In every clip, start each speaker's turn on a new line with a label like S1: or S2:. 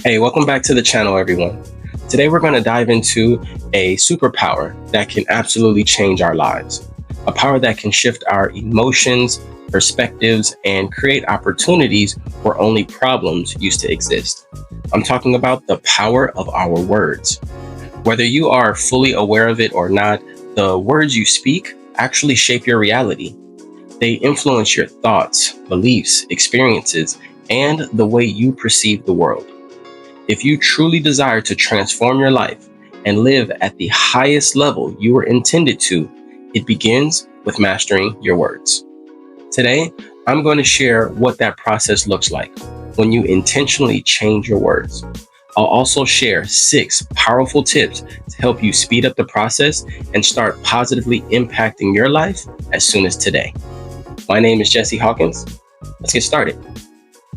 S1: Hey, welcome back to the channel, everyone. Today we're going to dive into a superpower that can absolutely change our lives. A power that can shift our emotions, perspectives, and create opportunities where only problems used to exist. I'm talking about the power of our words. Whether you are fully aware of it or not, the words you speak actually shape your reality. They influence your thoughts, beliefs, experiences, and the way you perceive the world. If you truly desire to transform your life and live at the highest level you were intended to, it begins with mastering your words. Today, I'm going to share what that process looks like when you intentionally change your words. I'll also share 6 powerful tips to help you speed up the process and start positively impacting your life as soon as today. My name is Jesse Hawkins. Let's get started.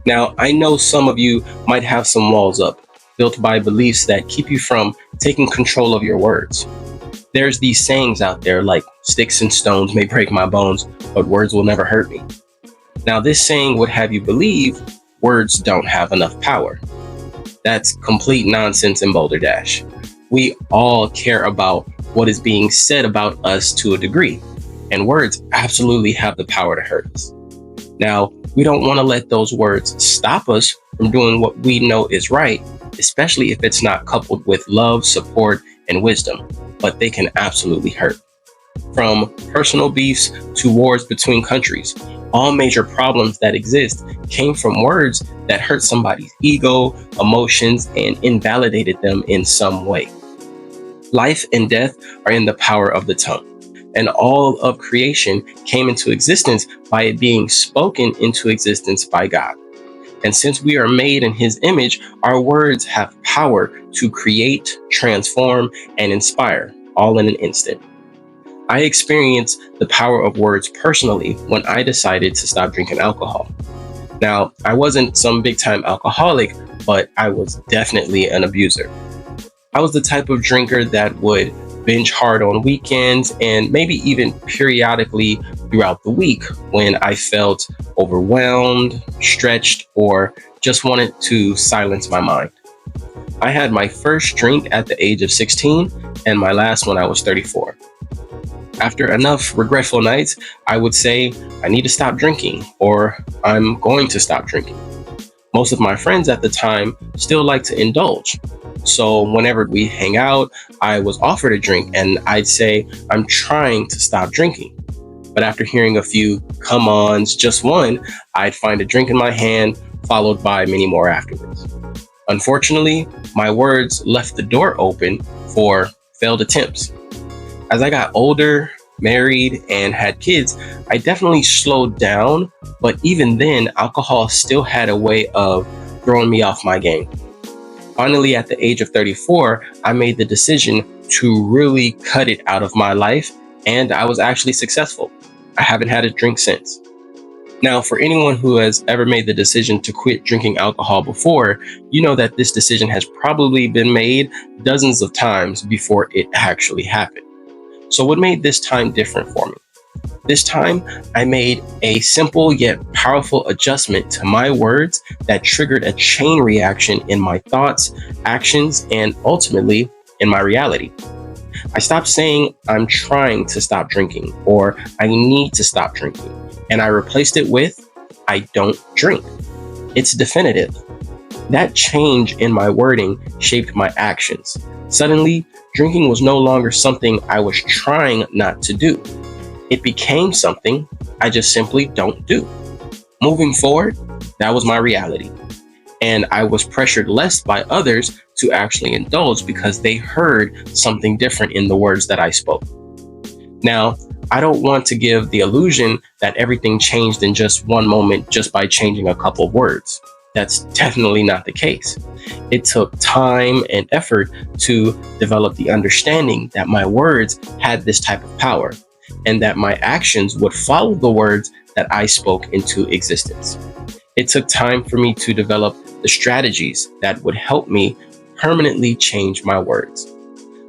S1: Now, I know some of you might have some walls up, built by beliefs that keep you from taking control of your words. There's these sayings out there like, sticks and stones may break my bones, but words will never hurt me. Now, this saying would have you believe words don't have enough power. That's complete nonsense in Boulder Dash. We all care about what is being said about us to a degree, and words absolutely have the power to hurt us. Now, we don't want to let those words stop us from doing what we know is right, especially if it's not coupled with love, support, and wisdom, but they can absolutely hurt. From personal beefs to wars between countries, all major problems that exist came from words that hurt somebody's ego, emotions, and invalidated them in some way. Life and death are in the power of the tongue, and all of creation came into existence by it being spoken into existence by God. And since we are made in His image, our words have power to create, transform, and inspire, all in an instant. I experienced the power of words personally when I decided to stop drinking alcohol. Now, I wasn't some big time alcoholic, but I was definitely an abuser. I was the type of drinker that would binge hard on weekends and maybe even periodically throughout the week when I felt overwhelmed, stretched, or just wanted to silence my mind. I had my first drink at the age of 16 and my last when I was 34. After enough regretful nights, I would say, I need to stop drinking, or I'm going to stop drinking. Most of my friends at the time still like to indulge. So whenever we hang out, I was offered a drink and I'd say, I'm trying to stop drinking. But after hearing a few come ons, just one, I'd find a drink in my hand, followed by many more afterwards. Unfortunately, my words left the door open for failed attempts. As I got older, married, and had kids, I definitely slowed down, but even then, alcohol still had a way of throwing me off my game. Finally, at the age of 34, I made the decision to really cut it out of my life, and I was actually successful. I haven't had a drink since. Now, for anyone who has ever made the decision to quit drinking alcohol before, you know that this decision has probably been made dozens of times before it actually happened. So what made this time different for me? This time, I made a simple yet powerful adjustment to my words that triggered a chain reaction in my thoughts, actions, and ultimately in my reality. I stopped saying, I'm trying to stop drinking, or I need to stop drinking, and I replaced it with, I don't drink. It's definitive. That change in my wording shaped my actions. Suddenly, drinking was no longer something I was trying not to do. It became something I just simply don't do. Moving forward, that was my reality. And I was pressured less by others to actually indulge because they heard something different in the words that I spoke. Now, I don't want to give the illusion that everything changed in just one moment just by changing a couple of words. That's definitely not the case. It took time and effort to develop the understanding that my words had this type of power and that my actions would follow the words that I spoke into existence. It took time for me to develop the strategies that would help me permanently change my words.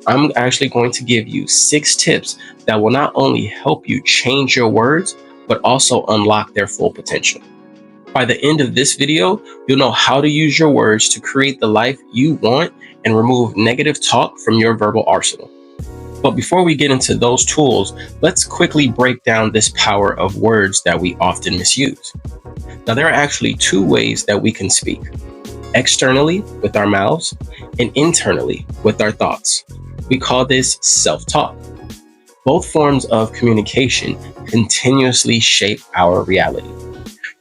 S1: I'm actually going to give you 6 tips that will not only help you change your words, but also unlock their full potential. By the end of this video, you'll know how to use your words to create the life you want and remove negative talk from your verbal arsenal. But before we get into those tools, let's quickly break down this power of words that we often misuse. Now, there are actually two ways that we can speak: externally with our mouths and internally with our thoughts. We call this self-talk. Both forms of communication continuously shape our reality.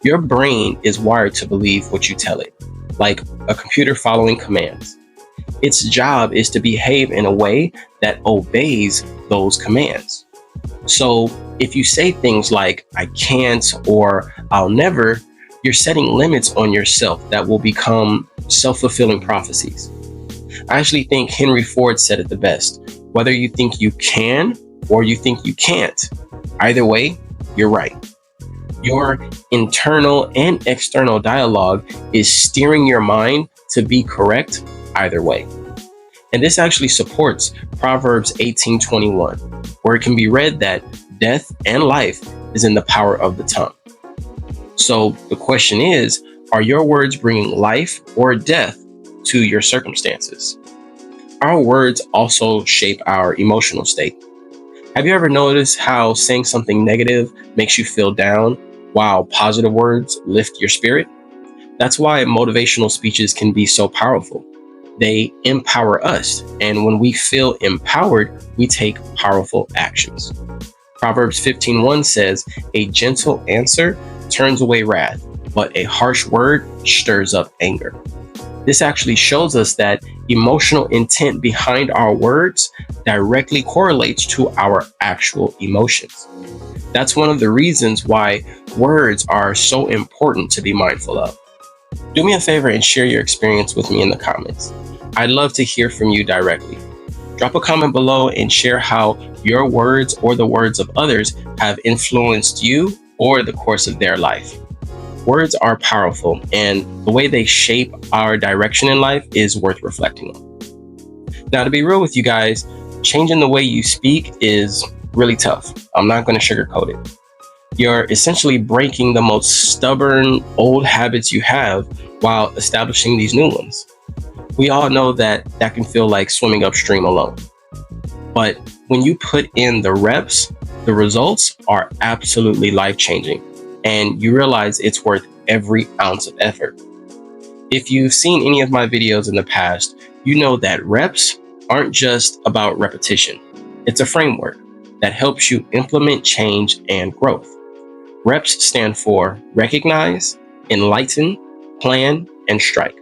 S1: Your brain is wired to believe what you tell it, like a computer following commands. Its job is to behave in a way that obeys those commands. So if you say things like, I can't or I'll never, you're setting limits on yourself that will become self-fulfilling prophecies. I actually think Henry Ford said it the best. Whether you think you can or you think you can't, either way, you're right. Your internal and external dialogue is steering your mind to be correct either way. And this actually supports Proverbs 18:21, where it can be read that death and life is in the power of the tongue. So the question is, are your words bringing life or death to your circumstances? Our words also shape our emotional state. Have you ever noticed how saying something negative makes you feel down, while positive words lift your spirit? That's why motivational speeches can be so powerful. They empower us, and when we feel empowered, we take powerful actions. Proverbs 15:1 says, "A gentle answer turns away wrath, but a harsh word stirs up anger." This actually shows us that emotional intent behind our words directly correlates to our actual emotions. That's one of the reasons why words are so important to be mindful of. Do me a favor and share your experience with me in the comments. I'd love to hear from you directly. Drop a comment below and share how your words or the words of others have influenced you or the course of their life. Words are powerful, and the way they shape our direction in life is worth reflecting on. Now, to be real with you guys, changing the way you speak is really tough. I'm not going to sugarcoat it. You're essentially breaking the most stubborn old habits you have while establishing these new ones. We all know that that can feel like swimming upstream alone. But when you put in the reps, the results are absolutely life-changing, and you realize it's worth every ounce of effort. If you've seen any of my videos in the past, you know that reps aren't just about repetition. It's a framework that helps you implement change and growth. Reps stand for recognize, enlighten, plan, and strike.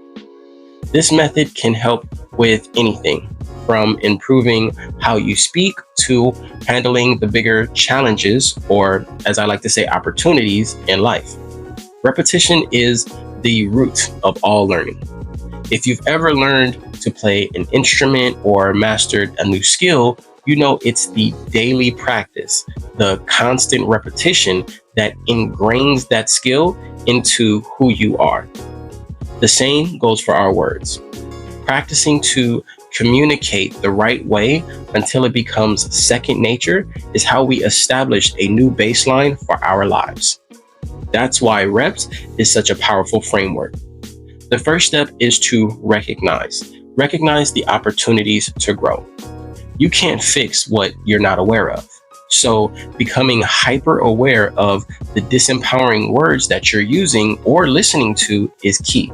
S1: This method can help with anything from improving how you speak to handling the bigger challenges, or as I like to say, opportunities in life. Repetition is the root of all learning. If you've ever learned to play an instrument or mastered a new skill, you know it's the daily practice, the constant repetition that ingrains that skill into who you are. The same goes for our words. Practicing to communicate the right way until it becomes second nature is how we establish a new baseline for our lives. That's why reps is such a powerful framework. The first step is to recognize. Recognize the opportunities to grow. You can't fix what you're not aware of. So becoming hyper aware of the disempowering words that you're using or listening to is key.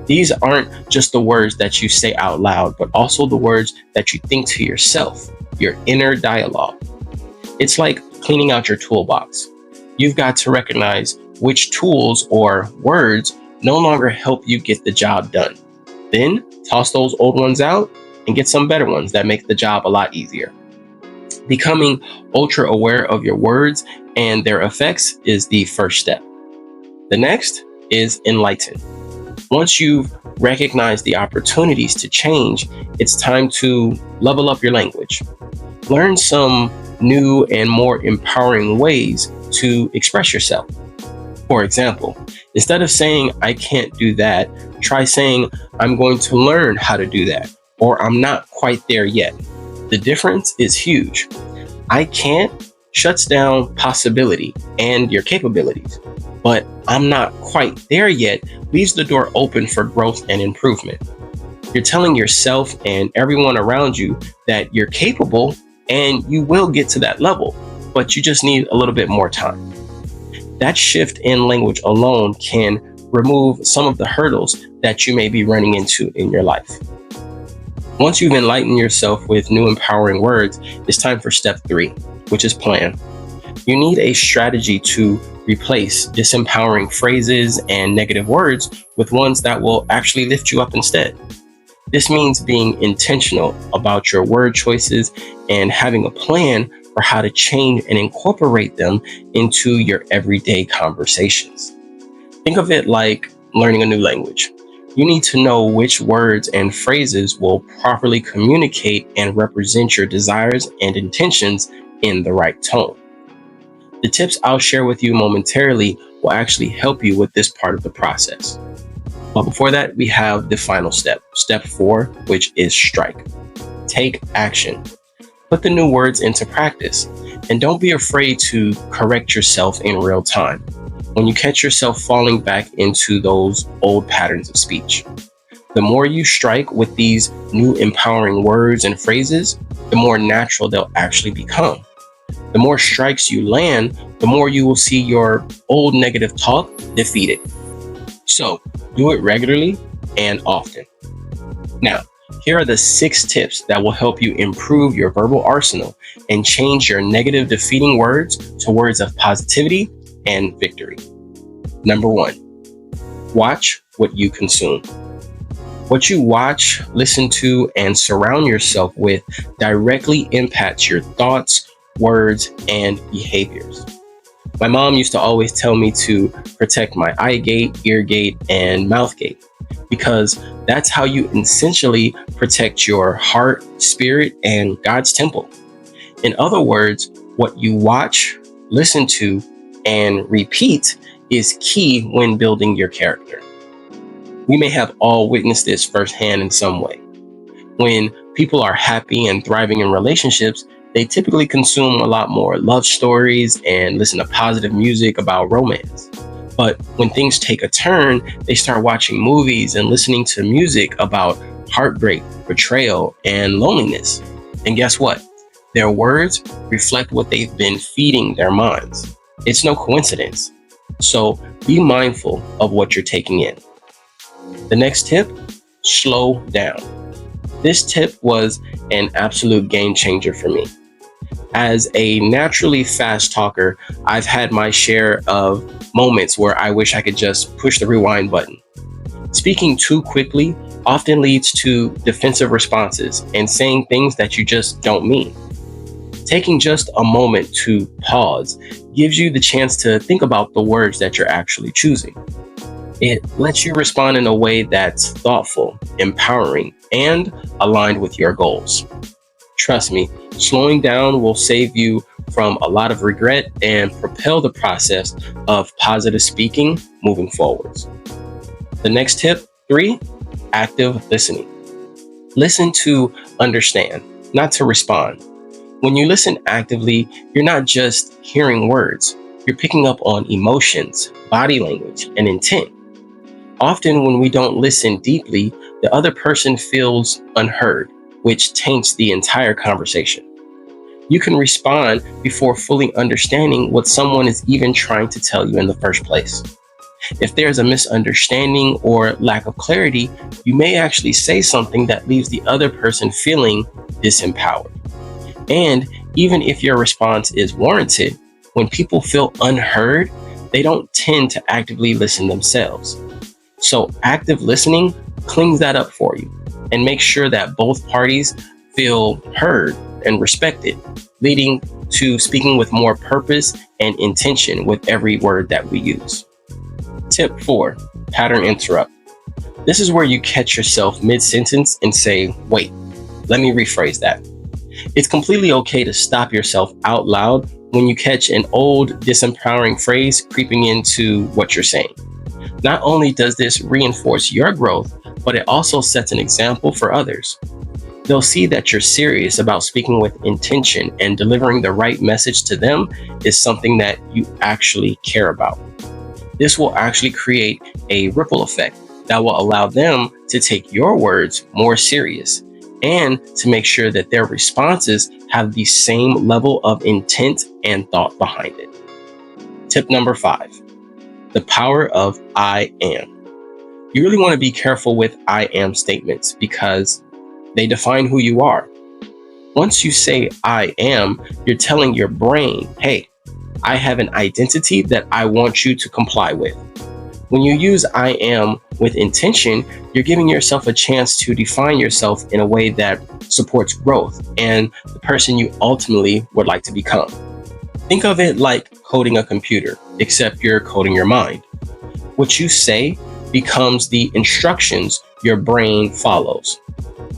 S1: These aren't just the words that you say out loud, but also the words that you think to yourself, your inner dialogue. It's like cleaning out your toolbox. You've got to recognize which tools or words no longer help you get the job done. Then toss those old ones out and get some better ones that make the job a lot easier. Becoming ultra aware of your words and their effects is the first step. The next is enlighten. Once you've recognized the opportunities to change, it's time to level up your language. Learn some new and more empowering ways to express yourself. For example, instead of saying, I can't do that, try saying, I'm going to learn how to do that, or I'm not quite there yet. The difference is huge. I can't shuts down possibility and your capabilities, but I'm not quite there yet leaves the door open for growth and improvement. You're telling yourself and everyone around you that you're capable and you will get to that level, but you just need a little bit more time. That shift in language alone can remove some of the hurdles that you may be running into in your life. Once you've enlightened yourself with new empowering words, it's time for step 3, which is plan. You need a strategy to replace disempowering phrases and negative words with ones that will actually lift you up instead. This means being intentional about your word choices and having a plan for how to change and incorporate them into your everyday conversations. Think of it like learning a new language. You need to know which words and phrases will properly communicate and represent your desires and intentions in the right tone. The tips I'll share with you momentarily will actually help you with this part of the process. But before that, we have the final step, step 4, which is strike. Take action. Put the new words into practice, and don't be afraid to correct yourself in real time when you catch yourself falling back into those old patterns of speech. The more you strike with these new empowering words and phrases, the more natural they'll actually become. The more strikes you land, the more you will see your old negative talk defeated. So do it regularly and often. Now, here are the 6 tips that will help you improve your verbal arsenal and change your negative defeating words to words of positivity and victory. Number 1, watch what you consume. What you watch, listen to, and surround yourself with directly impacts your thoughts, words, and behaviors. My mom used to always tell me to protect my eye gate, ear gate, and mouth gate, because that's how you essentially protect your heart, spirit, and God's temple. In other words, what you watch, listen to, and repeat is key when building your character. We may have all witnessed this firsthand in some way. When people are happy and thriving in relationships, they typically consume a lot more love stories and listen to positive music about romance. But when things take a turn, they start watching movies and listening to music about heartbreak, betrayal, and loneliness. And guess what? Their words reflect what they've been feeding their minds. It's no coincidence. So be mindful of what you're taking in. The next tip, slow down. This tip was an absolute game changer for me. As a naturally fast talker, I've had my share of moments where I wish I could just push the rewind button. Speaking too quickly often leads to defensive responses and saying things that you just don't mean. Taking just a moment to pause gives you the chance to think about the words that you're actually choosing. It lets you respond in a way that's thoughtful, empowering, and aligned with your goals. Trust me, slowing down will save you from a lot of regret and propel the process of positive speaking moving forwards. The next tip, 3, active listening. Listen to understand, not to respond. When you listen actively, you're not just hearing words, you're picking up on emotions, body language, and intent. Often when we don't listen deeply, the other person feels unheard, which taints the entire conversation. You can respond before fully understanding what someone is even trying to tell you in the first place. If there's a misunderstanding or lack of clarity, you may actually say something that leaves the other person feeling disempowered. And even if your response is warranted, when people feel unheard, they don't tend to actively listen themselves. So active listening cleans that up for you and makes sure that both parties feel heard and respected, leading to speaking with more purpose and intention with every word that we use. Tip 4, pattern interrupt. This is where you catch yourself mid-sentence and say, wait, let me rephrase that. It's completely okay to stop yourself out loud when you catch an old, disempowering phrase creeping into what you're saying. Not only does this reinforce your growth, but it also sets an example for others. They'll see that you're serious about speaking with intention, and delivering the right message to them is something that you actually care about. This will actually create a ripple effect that will allow them to take your words more serious and to make sure that their responses have the same level of intent and thought behind it. Tip number 5, the power of I am. You really want to be careful with I am statements because they define who you are. Once you say I am, you're telling your brain, hey, I have an identity that I want you to comply with. When you use I am with intention, you're giving yourself a chance to define yourself in a way that supports growth and the person you ultimately would like to become. Think of it like coding a computer, except you're coding your mind. What you say becomes the instructions your brain follows.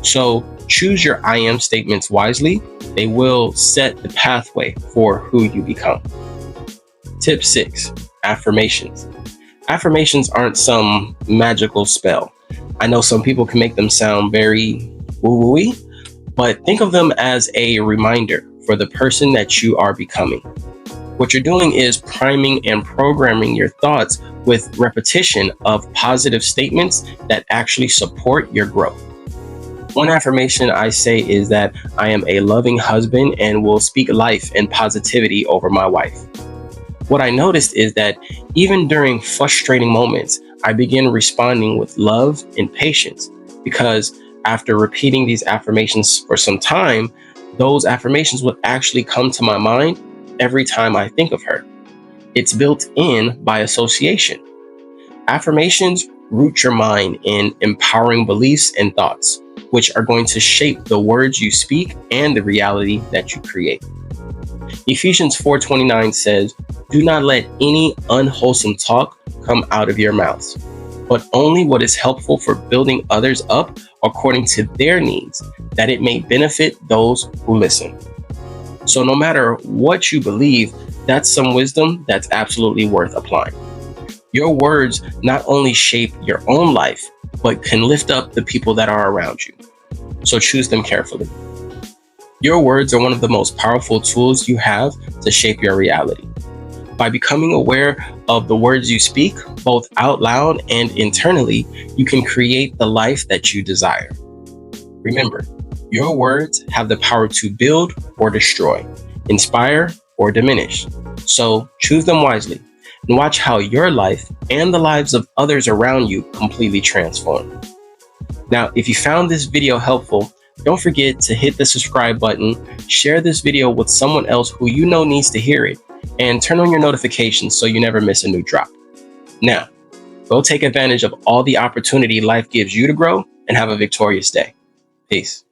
S1: So choose your I am statements wisely. They will set the pathway for who you become. Tip 6, affirmations. Affirmations aren't some magical spell. I know some people can make them sound very woo-woo-y, but think of them as a reminder for the person that you are becoming. What you're doing is priming and programming your thoughts with repetition of positive statements that actually support your growth. One affirmation I say is that I am a loving husband and will speak life and positivity over my wife. What I noticed is that even during frustrating moments, I begin responding with love and patience because after repeating these affirmations for some time, those affirmations would actually come to my mind every time I think of her. It's built in by association. Affirmations root your mind in empowering beliefs and thoughts, which are going to shape the words you speak and the reality that you create. Ephesians 4:29 says, "Do not let any unwholesome talk come out of your mouths, but only what is helpful for building others up according to their needs, that it may benefit those who listen." So no matter what you believe, that's some wisdom that's absolutely worth applying. Your words not only shape your own life, but can lift up the people that are around you. So choose them carefully. Your words are one of the most powerful tools you have to shape your reality. By becoming aware of the words you speak, both out loud and internally, you can create the life that you desire. Remember, your words have the power to build or destroy, inspire or diminish. So choose them wisely and watch how your life and the lives of others around you completely transform. Now, if you found this video helpful, don't forget to hit the subscribe button, share this video with someone else who you know needs to hear it, and turn on your notifications so you never miss a new drop. Now, go take advantage of all the opportunity life gives you to grow and have a victorious day. Peace.